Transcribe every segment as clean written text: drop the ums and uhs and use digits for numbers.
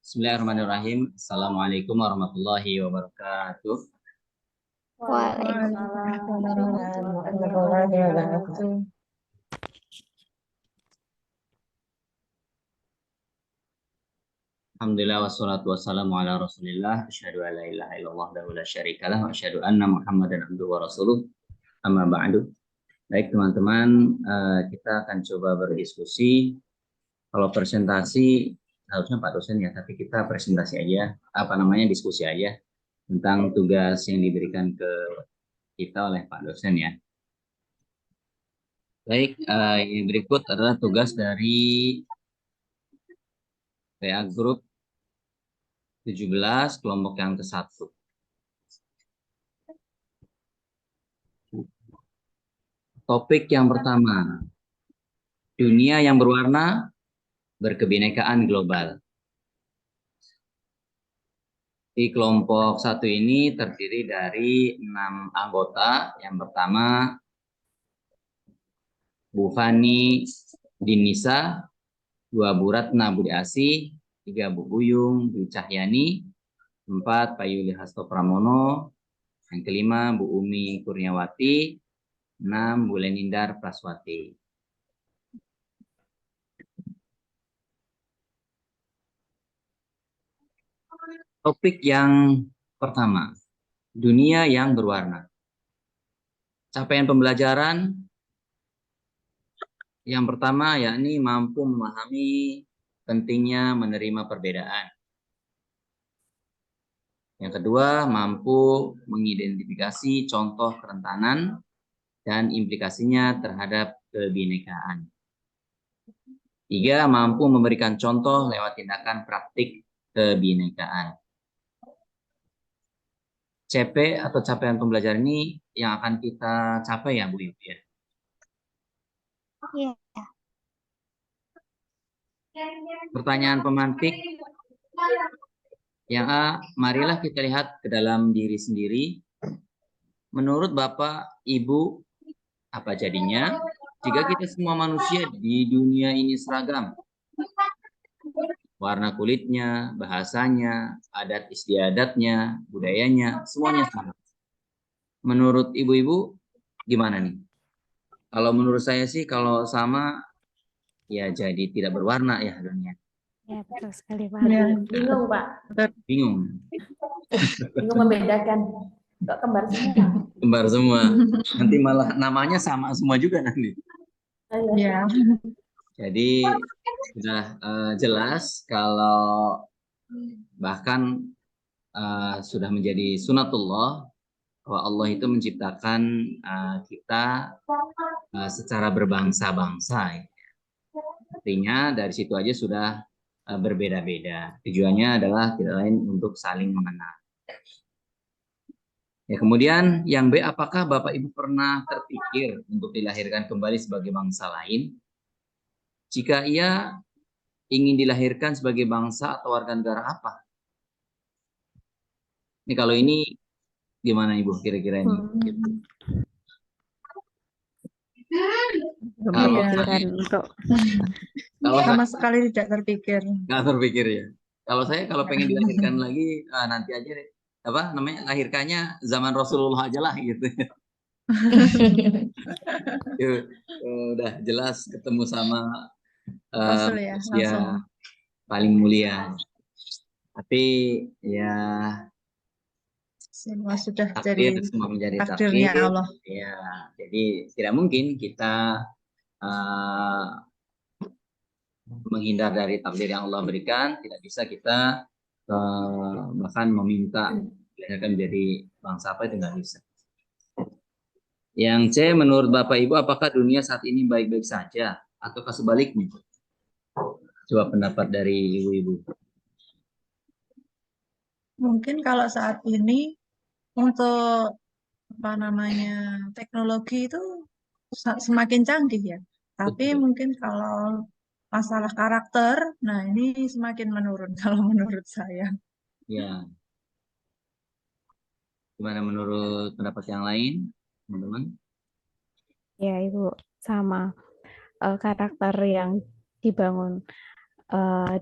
Bismillahirrahmanirrahim. Assalamualaikum warahmatullahi wabarakatuh. Waalaikumsalam warahmatullahi wabarakatuh. Alhamdulillah wassalatu wassalamu ala Rasulillah. Asyhadu an la ilaha illallah wa la syarikalah wa asyhadu anna Muhammadan abduhu wa rasuluh. Amma ba'du. Baik teman-teman, kita akan coba berdiskusi. Kalau presentasi harusnya Pak dosen ya, tapi kita presentasi aja, diskusi aja tentang tugas yang diberikan ke kita oleh Pak dosen ya. Baik, yang berikut adalah tugas dari PA Group 17 kelompok yang ke-1. Topik yang pertama, dunia yang berwarna, berkebinekaan global. Di kelompok 1 ini terdiri dari 6 anggota. Yang pertama, Bu Fani Dinisa, 2 Bu Ratna Budi Asih, 3 Bu Buyung Dwi Cahyani, 4 Pak Yuli Hasto Pramono, yang kelima Bu Umi Kurniawati, 6 Bu Lenindar Praswati. Topik yang pertama, dunia yang berwarna. Capaian pembelajaran yang pertama yakni mampu memahami pentingnya menerima perbedaan. Yang kedua, mampu mengidentifikasi contoh kerentanan dan implikasinya terhadap kebinekaan. 3, mampu memberikan contoh lewat tindakan praktik kebinekaan. CP atau capaian pembelajaran ini yang akan kita capai ya Bu Ibu ya? Iya. Pertanyaan pemantik. Yang A, marilah kita lihat ke dalam diri sendiri. Menurut Bapak, Ibu, apa jadinya jika kita semua manusia di dunia ini seragam? Warna kulitnya, bahasanya, adat istiadatnya, budayanya, semuanya sama. Menurut ibu-ibu gimana nih? Kalau menurut saya sih kalau sama ya jadi tidak berwarna ya dunia. Ya, betul sekali Pak. Ya, Bingung Pak, Bingung. bingung membedakan. Kok kembar semua? Kembar semua. Nanti malah namanya sama semua juga nanti. ya. Jadi sudah jelas kalau bahkan sudah menjadi sunatullah bahwa Allah itu menciptakan kita secara berbangsa-bangsa. Artinya dari situ aja sudah berbeda-beda. Tujuannya adalah tidak lain untuk saling mengenal. Ya, kemudian yang B, apakah Bapak Ibu pernah terpikir untuk dilahirkan kembali sebagai bangsa lain? Jika iya, ingin dilahirkan sebagai bangsa atau warga negara apa? Ini kalau ini gimana Ibu kira-kira ini? Kalau sama sekali tidak terpikir. Nggak terpikir ya. Kalau saya kalau pengen dilahirkan lagi nanti aja deh. Apa namanya, lahirkannya zaman Rasulullah aja lah gitu. Udah jelas ketemu sama Rasul ya, manusia paling mulia. Tapi ya semua sudah takdir, jadi semua menjadi takdirnya takdir. Allah. Ya, jadi tidak mungkin kita menghindar dari takdir yang Allah berikan. Tidak bisa kita bahkan meminta dilahirkan menjadi bangsa apa, itu nggak bisa. Yang C, menurut Bapak Ibu, apakah dunia saat ini baik-baik saja ataukah sebaliknya? Coba pendapat dari ibu-ibu. Mungkin kalau saat ini untuk teknologi itu semakin canggih ya. Tapi Betul. mungkin kalau masalah karakter, nah ini semakin menurun kalau menurut saya. Ya. Gimana menurut pendapat yang lain, teman-teman? Ya, Ibu, sama karakter yang dibangun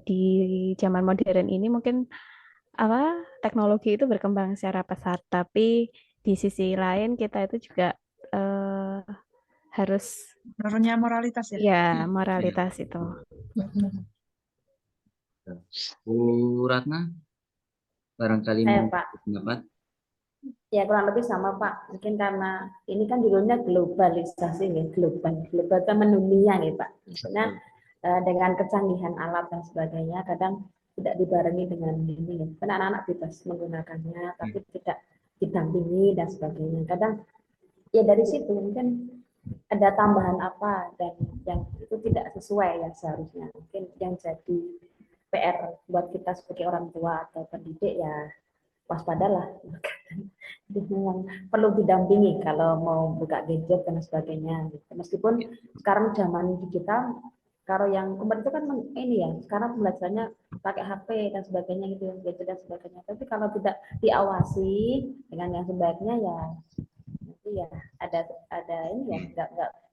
di zaman modern ini mungkin teknologi itu berkembang secara pesat, tapi di sisi lain kita itu juga harus Menurunnya moralitas ya. ya moralitas itu. Bu Ratna, barangkali Saya, mau Pak. pendapat? Ya kurang lebih sama Pak. Mungkin karena ini kan judulnya globalisasi nih, global kan mendunia nih Pak. Maksudnya dengan kecanggihan alat dan sebagainya, kadang tidak dibarengi dengan ini. Kan anak-anak bebas menggunakannya, tapi tidak didampingi dan sebagainya. Kadang ya dari situ mungkin ada tambahan apa dan yang itu tidak sesuai ya seharusnya. Mungkin yang jadi PR buat kita sebagai orang tua atau pendidik ya waspadalah. Yang perlu didampingi kalau mau buka gadget dan sebagainya. Meskipun sekarang zaman digital, kalau yang kemarin itu kan ini ya, sekarang pembelajarannya pakai HP dan sebagainya gitu, gadget dan sebagainya. Tapi kalau tidak diawasi dengan yang sebaiknya ya nanti ya ada ini ya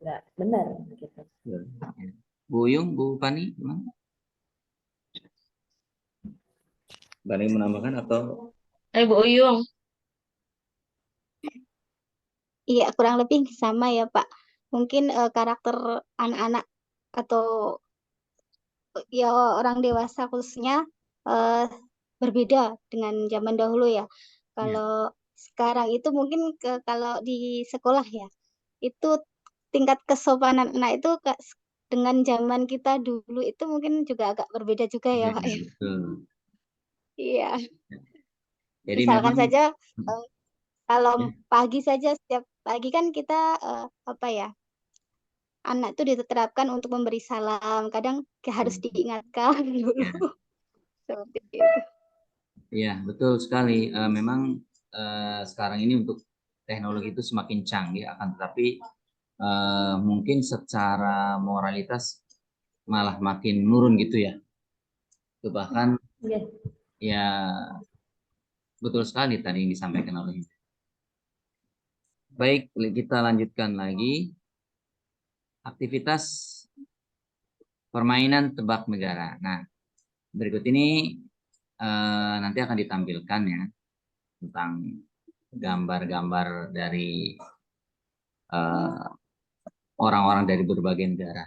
nggak benar gitu. Bu Yung, Bu Fani, gimana? Balik menambahkan atau Bu Uyung. Iya, kurang lebih sama ya, Pak. Mungkin karakter anak-anak atau ya orang dewasa khususnya eh, berbeda dengan zaman dahulu ya. Kalau sekarang itu mungkin kalau di sekolah ya, itu tingkat kesopanan anak itu dengan zaman kita dulu itu mungkin juga agak berbeda juga ya, Pak ya. betul. Iya, Jadi misalkan memang saja kalau ya, pagi saja setiap pagi kan kita anak itu diterapkan untuk memberi salam. Kadang harus diingatkan dulu. ya, Seperti itu. ya, betul sekali. Memang sekarang ini untuk teknologi itu semakin canggih, akan tetapi mungkin secara moralitas malah makin menurun gitu ya. Itu bahkan ya betul sekali tadi yang disampaikan oleh. Baik, kita lanjutkan lagi. Aktivitas permainan tebak negara. Nah, berikut ini nanti akan ditampilkan ya tentang gambar-gambar dari orang-orang dari berbagai negara.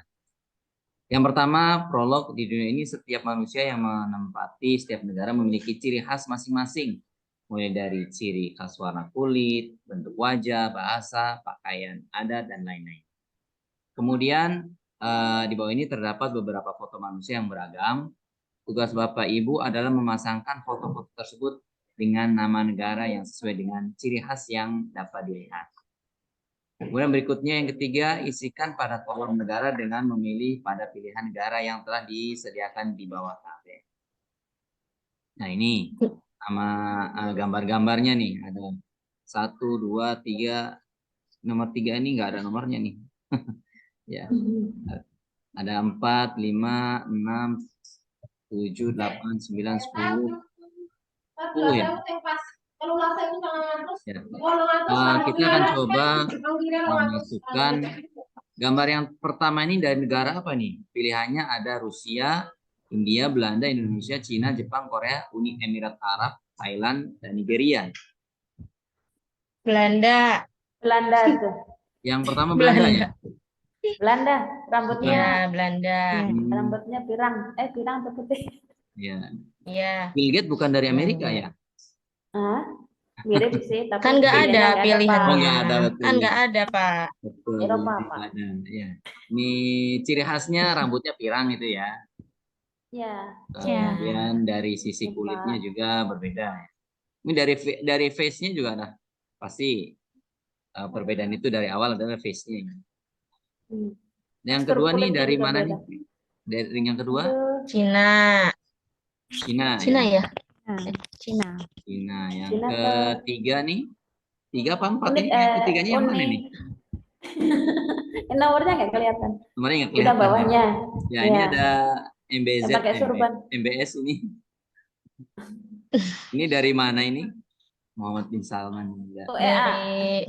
Yang pertama, prolog. Di dunia ini setiap manusia yang menempati setiap negara memiliki ciri khas masing-masing. Mulai dari ciri khas warna kulit, bentuk wajah, bahasa, pakaian, adat, dan lain-lain. Kemudian di bawah ini terdapat beberapa foto manusia yang beragam. Tugas Bapak Ibu adalah memasangkan foto-foto tersebut dengan nama negara yang sesuai dengan ciri khas yang dapat dilihat. Kemudian berikutnya yang ketiga, isikan pada kolom negara dengan memilih pada pilihan negara yang telah disediakan di bawah tabel. Nah ini sama gambar-gambarnya nih, ada 1, 2, 3, nomor 3 ini nggak ada nomornya nih. Ya, ada 4, 5, 6, 7, 8, 9, 10 ya. Kita akan coba memasukkan gambar yang pertama ini dari negara apa nih? Pilihannya ada Rusia, India, Belanda, Indonesia, Cina, Jepang, Korea, Uni Emirat Arab, Thailand, dan Nigeria. Belanda. Belanda tuh. Yang pertama Belanda ya? Belanda, rambutnya Ya, Belanda. rambutnya pirang atau putih. Ya. Iya. Bill Gates bukan dari Amerika ya? Mirip sih, tapi Kan nggak ada pilihannya. Oh, nggak ada, betul. Kan nggak ada, Pak. Betul. Eropa, Pak. Ada, ya. Ini ciri khasnya rambutnya pirang itu ya. Ya. Kemudian dari sisi kulitnya juga berbeda. Ini dari face-nya juga ada. Pasti perbedaan itu dari awal adalah face-nya. Yang kedua nih dari mana nih? Dari yang kedua? Cina. Cina ya? Cina. Cina. Yang Cina ketiga nih? 3 apa 4 ini? Ketiganya yang mana nih? Nomornya nggak kelihatan. Nomornya nggak Udah kelihatan. bawahnya. Ya, ini ada MBZ, MBS ini. Ini dari mana ini? Muhammad bin Salman. Dari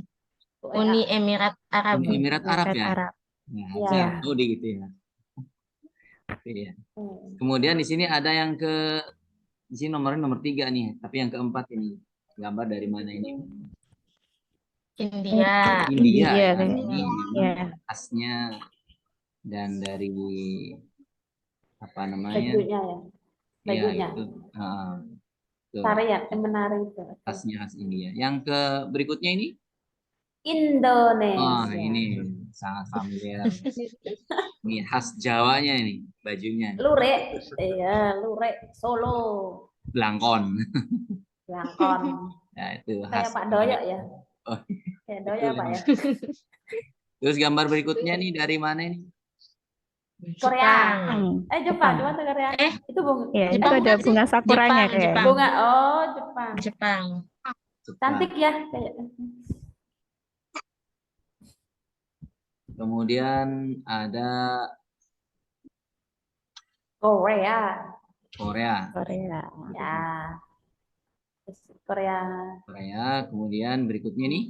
Uni Emirat Arab. Uni Emirat Arab ya? Arab. Nah, Saudi gitu ya. Iya. Hmm. Kemudian di sini ada yang di sini nomornya nomor 3 nih, tapi yang keempat ini gambar dari mana ini? India. India India ya. kayaknya. Ini Ya. memang khasnya dan dari apa namanya? Bajunya ya, Iya bajunya. itu itu Tarian, menari itu. Oke. khasnya khas India. Yang ke berikutnya ini? Oh, Indonesia. ini sangat familiar. Ini khas Jawanya ini bajunya. Lurik, iya, lurik Solo, Blangkon. Langkon. Ya, itu Kayak khas. Pak Doyok ya. Oh, Kayak betul Doyok Pak ini. ya. Terus gambar berikutnya nih dari mana ini? Korea. Jepang. Jepang, Jepang. cuma tuh Korea. Eh, Itu bunga. Ya, itu Jepang ada bukan sih? bunga sakuranya Jepang, kayak. Jepang. Bunga, oh Jepang. Jepang. Jepang. Cantik ya. Kayak. Kemudian ada Korea. Korea. Korea. Ya. Terus Korea. Korea. Kemudian berikutnya nih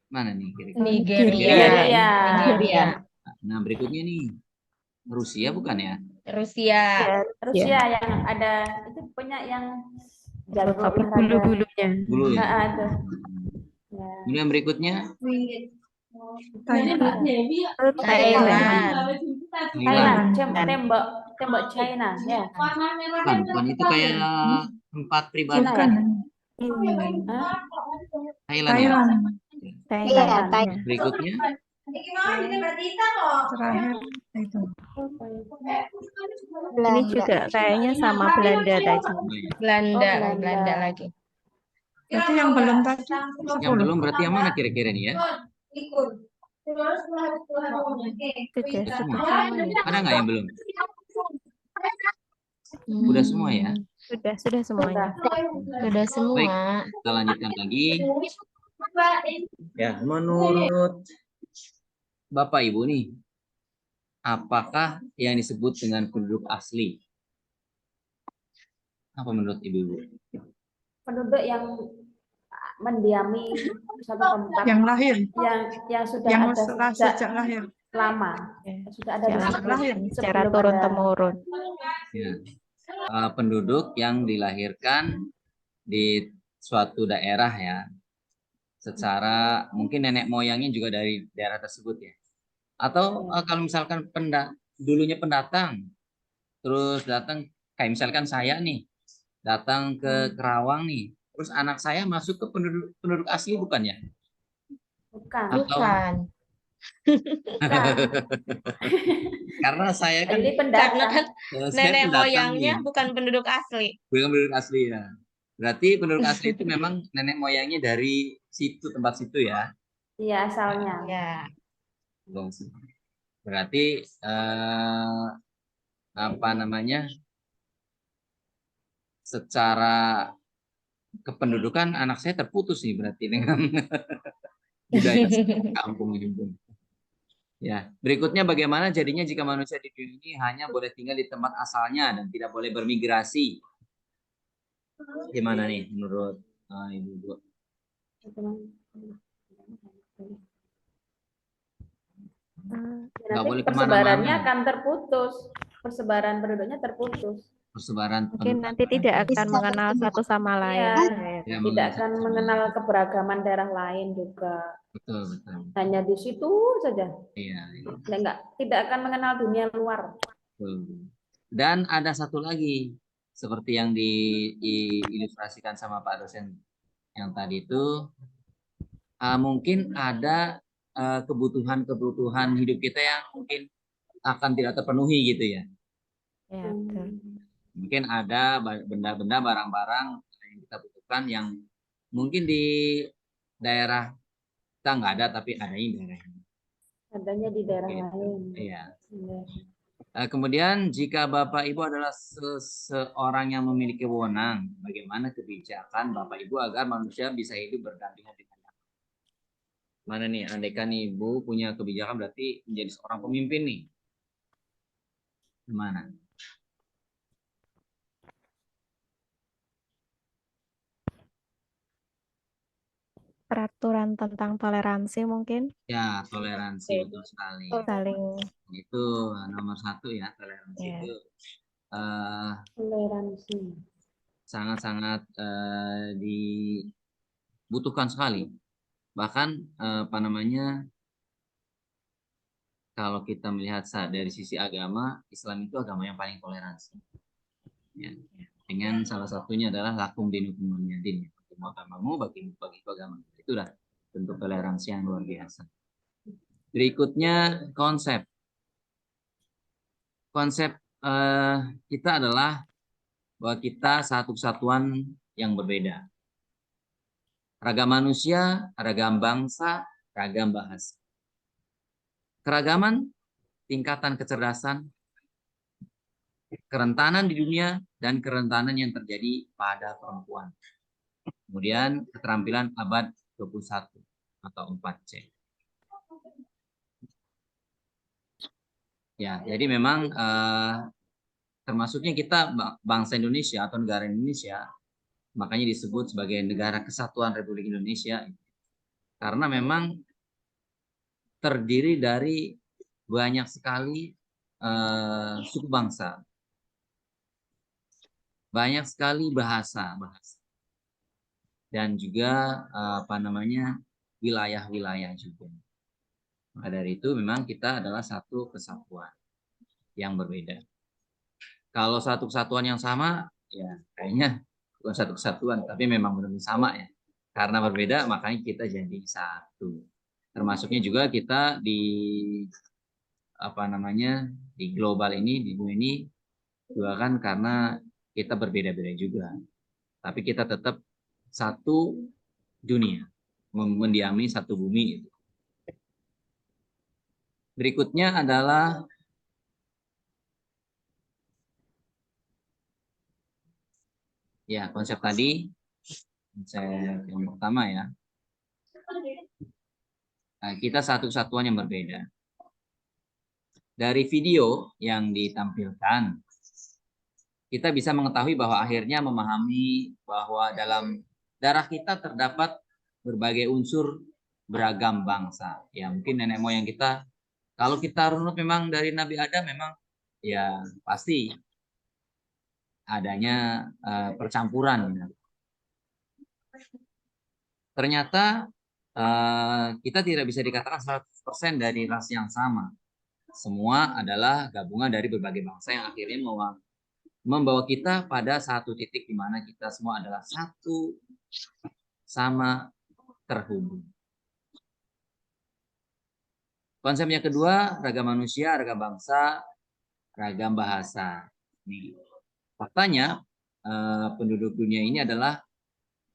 mana nih kira-kira? Nigeria. Nigeria. Nigeria. Nah berikutnya nih Rusia bukan ya? Rusia. Ya, Rusia yang ada itu punya yang jago tapi olahraga. bulu-bulunya. Dulu ya. Itu. Ya. Kemudian berikutnya Thailand. Itu Thailand. Thailand. Thailand. Tembok China ya. Bukan itu kayak tempat pribadi. China Bukan. ya. Ini. Hah? Thailand ya. Thailand. Thailand. Iya, Thailand. Thailand. Berikutnya Terakhir itu. Ini Belanda. juga kayaknya sama Belanda tadi. Belanda. Oh, Oh, Belanda lagi. Berarti yang belum tadi yang 10. belum berarti yang mana kira-kira nih ya? Sudah Semua. semuanya. Ada nggak yang belum? Udah semua ya? Sudah semuanya. Sudah semua. Baik, kita lanjutkan lagi. Ya, menurut Bapak Ibu nih, apakah yang disebut dengan penduduk asli? Apa menurut Ibu? Penduduk yang mendiami satu tempat Yang lahir. yang sudah Yang ada sejak lahir. lama. Ya. Sudah ada di Secara, lahir. secara sebelum turun-temurun. Ya. Penduduk yang dilahirkan di suatu daerah ya, secara mungkin nenek moyangnya juga dari daerah tersebut ya. Atau kalau misalkan dulunya pendatang, terus datang kayak misalkan saya nih, datang ke Kerawang nih, terus anak saya masuk ke penduduk asli bukan ya? Bukan. Atau Bukan. karena saya kan Jadi Karena pendatang. kan saya nenek pendatang moyangnya nih, bukan penduduk asli. bukan penduduk asli ya. Berarti penduduk asli itu memang nenek moyangnya dari situ, tempat situ ya. Iya asalnya. Ya. Berarti apa namanya? Secara kependudukan anak saya terputus nih berarti dengan budaya kampung ini. Ya, berikutnya bagaimana jadinya jika manusia di dunia ini hanya boleh tinggal di tempat asalnya dan tidak boleh bermigrasi? Gimana nih menurut Ibu? Nggak boleh Nanti persebarannya kemana-mana. akan terputus. Persebaran penduduknya terputus. Persebaran Mungkin nanti tidak akan mengenal satu sama lain. Iya. Ya, Tidak akan mengenal keberagaman daerah lain juga. betul. Hanya di situ saja. Iya. Tidak akan mengenal dunia luar. Betul. Dan ada satu lagi seperti yang diilustrasikan sama Pak dosen yang tadi itu, mungkin ada kebutuhan hidup kita yang mungkin akan tidak terpenuhi gitu ya. Ya, betul. Mungkin ada benda-benda, barang-barang yang kita butuhkan yang mungkin di daerah kita nggak ada tapi adanya di daerah ini. Adanya di daerah Gitu. lain. Iya. Iya. Kemudian jika Bapak Ibu adalah seseorang yang memiliki wewenang, bagaimana kebijakan Bapak Ibu agar manusia bisa hidup berdampingan dengan yang lain? Mana nih, andaikan Ibu punya kebijakan berarti menjadi seorang pemimpin nih. Gimana? peraturan tentang toleransi mungkin Ya, toleransi betul sekali. saling Itu nomor satu ya, toleransi ya. itu eh, Toleransi. sangat-sangat dibutuhkan sekali. Bahkan apa namanya, kalau kita melihat dari sisi agama, Islam itu agama yang paling toleransi. Ya. Dengan salah satunya adalah lakum dinukum waliyadin. Bagimu agamamu, bagiku agama. Itulah bentuk toleransi yang luar biasa. Berikutnya konsep. Konsep kita adalah bahwa kita satu kesatuan yang berbeda. Ragam manusia, ragam bangsa, ragam bahasa. Keragaman, tingkatan kecerdasan, kerentanan di dunia, dan kerentanan yang terjadi pada perempuan. Kemudian keterampilan abad 21 atau 4C. Ya, jadi memang termasuknya kita bangsa Indonesia atau negara Indonesia, makanya disebut sebagai Negara Kesatuan Republik Indonesia, karena memang terdiri dari banyak sekali suku bangsa, banyak sekali bahasa, dan juga apa namanya wilayah-wilayah juga. Maka dari itu memang kita adalah satu kesatuan yang berbeda. Kalau satu kesatuan yang sama, ya kayaknya bukan satu kesatuan, tapi memang benar-benar sama ya. Karena berbeda, makanya kita jadi satu. Termasuknya juga kita di apa namanya di global ini, di dunia ini juga kan karena kita berbeda-beda juga. Tapi kita tetap satu dunia, mendiami satu bumi. Berikutnya adalah ya konsep tadi, konsep yang pertama ya. Nah, kita satu kesatuan yang berbeda. Dari video yang ditampilkan, kita bisa mengetahui bahwa akhirnya memahami bahwa dalam darah kita terdapat berbagai unsur beragam bangsa. Ya mungkin nenek moyang kita, kalau kita runut memang dari Nabi Adam memang ya pasti adanya percampuran. Ternyata kita tidak bisa dikatakan 100% dari ras yang sama. Semua adalah gabungan dari berbagai bangsa yang akhirnya membawa kita pada satu titik di mana kita semua adalah satu sama terhubung. Konsep yang kedua, ragam manusia, ragam bangsa, ragam bahasa. Nih, faktanya penduduk dunia ini adalah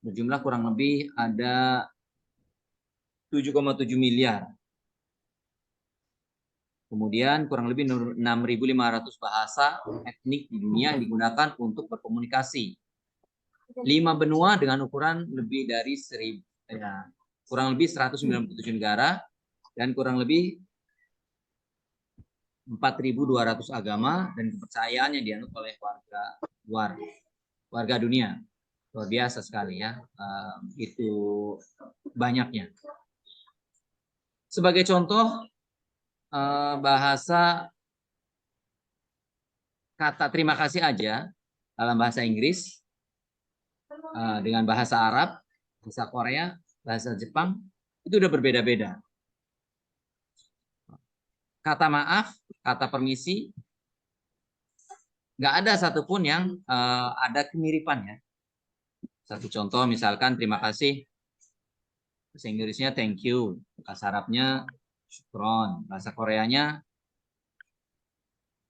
berjumlah kurang lebih ada 7,7 miliar. Kemudian kurang lebih 6.500 bahasa etnik di dunia yang digunakan untuk berkomunikasi. 5 benua dengan ukuran lebih dari 1.000, ya, kurang lebih 197 negara dan kurang lebih 4.200 agama dan kepercayaan yang dianut oleh warga dunia. Luar biasa sekali ya, itu banyaknya. Sebagai contoh, bahasa kata terima kasih aja dalam bahasa Inggris dengan bahasa Arab, bahasa Korea, bahasa Jepang itu udah berbeda-beda. Kata maaf, kata permisi, nggak ada satupun yang ada kemiripannya. Satu contoh misalkan terima kasih, bahasa Inggrisnya thank you, bahasa Arabnya syukron, bahasa Koreanya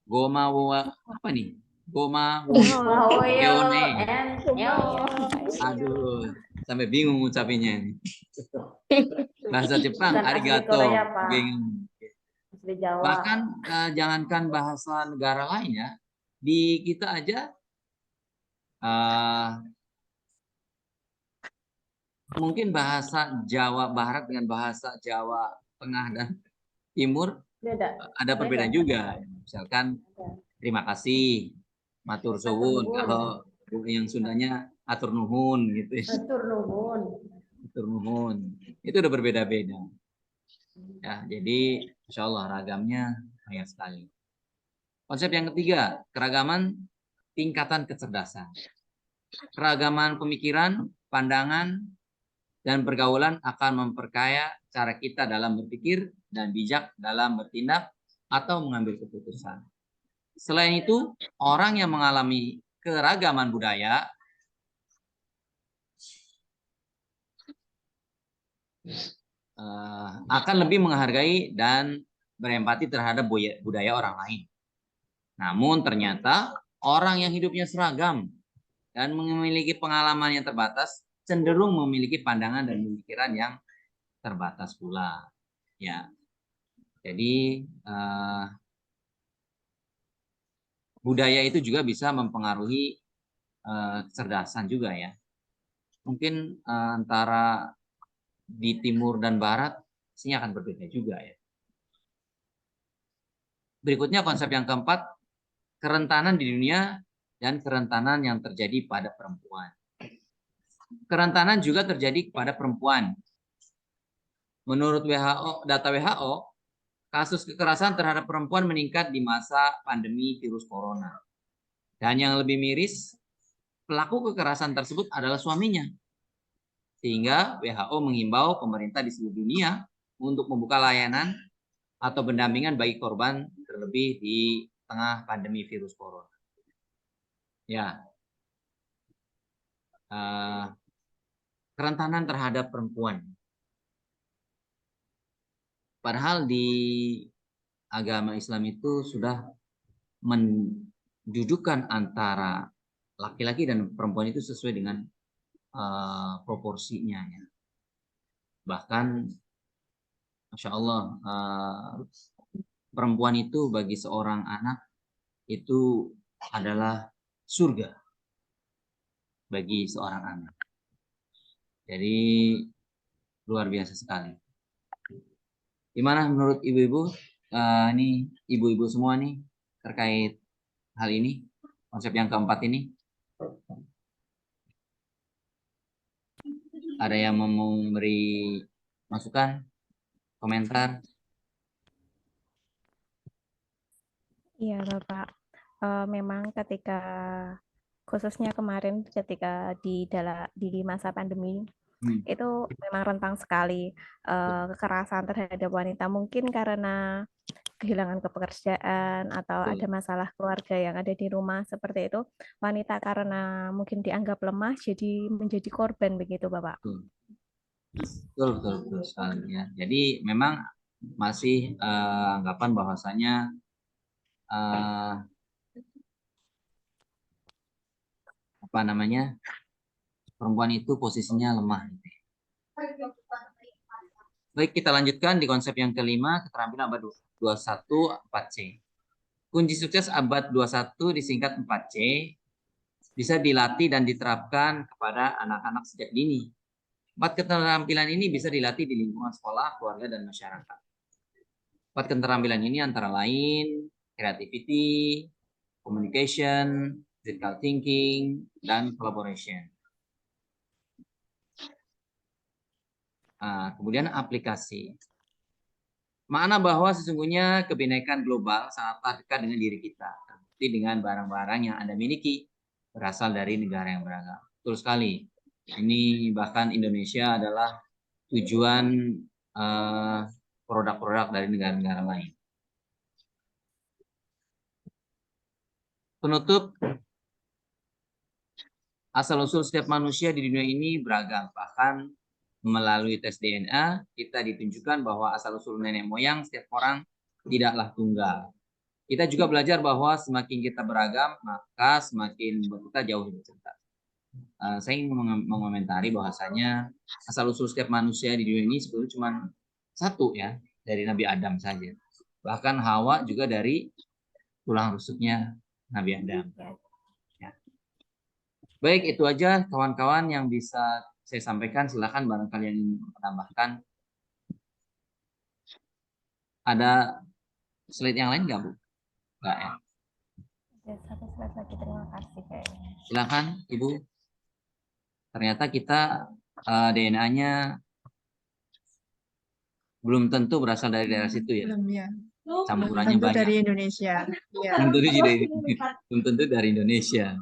goma apa nih? Goma Yeone. Aduh, sampai bingung ngucapinnya ini. Bahasa Jepang arigato, bingung. Bahkan jangankan bahasa negara lain ya, di kita aja mungkin bahasa Jawa Barat dengan bahasa Jawa Tengah dan Timur ada perbedaan juga. Misalkan terima kasih, matur suwun, kalau yang Sundanya atur nuhun gitu. Atur nuhun. Matur nuwun. Itu udah berbeda-beda. Ya, jadi insya Allah ragamnya banyak sekali. Konsep yang ketiga, keragaman tingkatan kecerdasan. Keragaman pemikiran, pandangan, dan pergaulan akan memperkaya cara kita dalam berpikir dan bijak dalam bertindak atau mengambil keputusan. Selain itu, orang yang mengalami keragaman budaya akan lebih menghargai dan berempati terhadap budaya orang lain. Namun ternyata orang yang hidupnya seragam dan memiliki pengalaman yang terbatas cenderung memiliki pandangan dan pemikiran yang terbatas pula. Ya, jadi budaya itu juga bisa mempengaruhi kecerdasan juga ya. Mungkin antara di timur dan barat ini akan berbeda juga ya. Berikutnya konsep yang keempat, kerentanan di dunia dan kerentanan yang terjadi pada perempuan. Kerentanan juga terjadi kepada perempuan. Menurut WHO, data WHO, kasus kekerasan terhadap perempuan meningkat di masa pandemi virus corona. Dan yang lebih miris, pelaku kekerasan tersebut adalah suaminya. Sehingga WHO menghimbau pemerintah di seluruh dunia untuk membuka layanan atau pendampingan bagi korban terlebih di tengah pandemi virus corona. Ya, kerentanan terhadap perempuan. Padahal di agama Islam itu sudah mendudukan antara laki-laki dan perempuan itu sesuai dengan proporsinya. Ya. Bahkan, Masya Allah, perempuan itu bagi seorang anak itu adalah surga bagi seorang anak. Jadi luar biasa sekali. Gimana menurut ibu-ibu? Ini ibu-ibu semua nih terkait hal ini, konsep yang keempat ini. Ada yang mau memberi masukan, komentar? Iya, Bapak. Memang ketika khususnya kemarin ketika di masa pandemi itu memang rentang sekali kekerasan terhadap wanita, mungkin karena kehilangan pekerjaan atau ada masalah keluarga yang ada di rumah seperti itu, wanita karena mungkin dianggap lemah jadi menjadi korban begitu, Bapak. Betul sekali ya. Jadi memang masih anggapan bahwasanya perempuan itu posisinya lemah. Baik, kita lanjutkan di konsep yang kelima, keterampilan abad 21 4C. Kunci sukses abad 21 disingkat 4C bisa dilatih dan diterapkan kepada anak-anak sejak dini. 4 keterampilan ini bisa dilatih di lingkungan sekolah, keluarga, dan masyarakat. 4 keterampilan ini antara lain creativity, communication, critical thinking, dan collaboration. Kemudian aplikasi. Makna bahwa sesungguhnya kebinekaan global sangatlah dekat dengan diri kita, seperti dengan barang-barang yang Anda miliki berasal dari negara yang beragam. Betul sekali. Ini bahkan Indonesia adalah tujuan produk-produk dari negara-negara lain. Penutup, asal-usul setiap manusia di dunia ini beragam. Bahkan melalui tes DNA, kita ditunjukkan bahwa asal-usul nenek moyang setiap orang tidaklah tunggal. Kita juga belajar bahwa semakin kita beragam, maka semakin kita jauh lebih cerdas. Saya ingin mengomentari bahwasanya asal-usul setiap manusia di dunia ini sebetulnya cuma satu ya, dari Nabi Adam saja. Bahkan Hawa juga dari tulang rusuknya Nabi Adam. Ya. Baik, itu aja kawan-kawan yang bisa saya sampaikan. Silakan barangkali yang ingin menambahkan. Ada slide yang lain nggak, Bu? Nggak ya? Ada satu slide lagi, terima kasih kayaknya. Silakan, Ibu. Ternyata kita DNA-nya belum tentu berasal dari daerah situ ya. Belum ya. Campurannya Tentu dari banyak. Indonesia. Ya. Belum tentu dari Indonesia.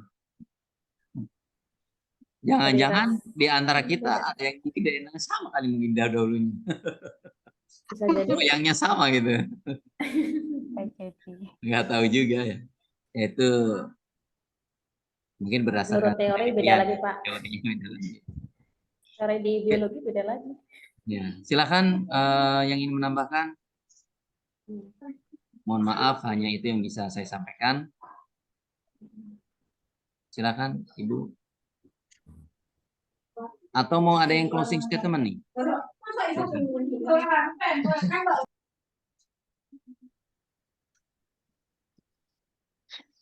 Jangan-jangan di antara kita ada yang mungkin DNA sama kali mungkin dahulunya. Bisa jadi Moyangnya sama gitu. Nggak tahu juga ya. Itu mungkin berdasarkan menurut teori beda penelitian. lagi, Pak. Teorinya beda lagi. Teori di biologi beda lagi. Ya, silakan yang ingin menambahkan. Mohon maaf, hanya itu yang bisa saya sampaikan. Silakan, Ibu. Atau mau ada yang closing statement nih?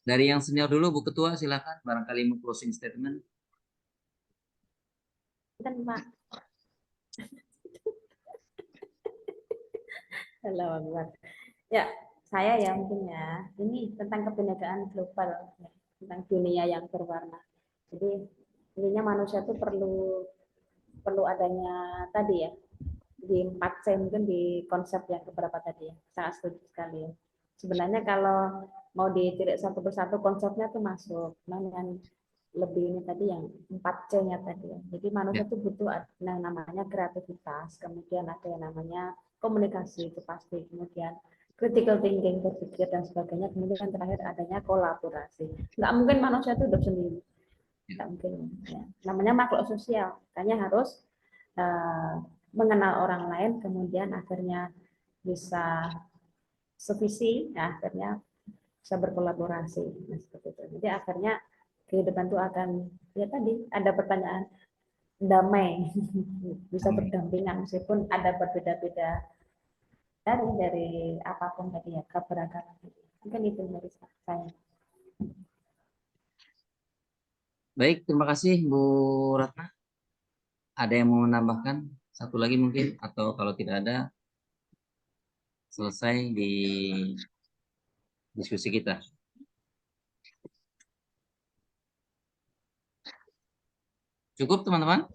Dari yang senior dulu, Bu Ketua, silakan. Barangkali mau closing statement. Kan, Pak. Halo, Pak. Ya, saya ya mungkin ya. Ini tentang kebinekaan global, ya, tentang dunia yang berwarna. Jadi intinya manusia itu perlu adanya tadi ya, di 4C mungkin di konsep yang beberapa tadi ya, sangat setuju sekali ya. Sebenarnya kalau mau ditilik satu persatu konsepnya tuh masuk, nah dengan lebih ini tadi yang 4C-nya tadi ya. Jadi manusia itu butuh yang namanya kreativitas, kemudian ada yang namanya komunikasi itu pasti, kemudian critical thinking, berpikir dan sebagainya, kemudian terakhir adanya kolaborasi. Nggak mungkin manusia itu hidup sendiri, nggak mungkin ya. Namanya makhluk sosial, makanya harus mengenal orang lain, kemudian akhirnya bisa sevisi, ya, akhirnya bisa berkolaborasi. Nah, seperti itu. Jadi akhirnya kehidupan itu akan, ya tadi ada pertanyaan damai, bisa berdampingan meskipun ada berbeda-beda dari apapun tadi ya, keberagaman. Mungkin itu dari saya. Baik, terima kasih Bu Ratna. Ada yang mau menambahkan? Satu lagi mungkin, atau kalau tidak ada, selesai di diskusi kita. Cukup teman-teman?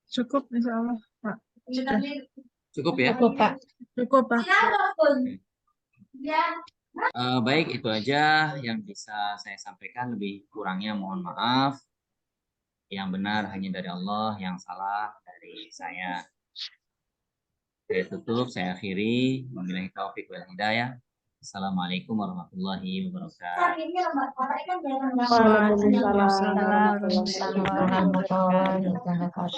Cukup, insya Allah, Pak. Cukup ya? Cukup, Pak. Cukup, Pak. Baik, itu aja yang bisa saya sampaikan. Lebih kurangnya mohon maaf. Yang benar hanya dari Allah, yang salah dari saya. Saya tutup, saya akhiri. Wabillahi taufiq wal hidayah. Assalamualaikum warahmatullahi wabarakatuh. Waalaikumsalam warahmatullahi wabarakatuh. Warahmatullahi wabarakatuh.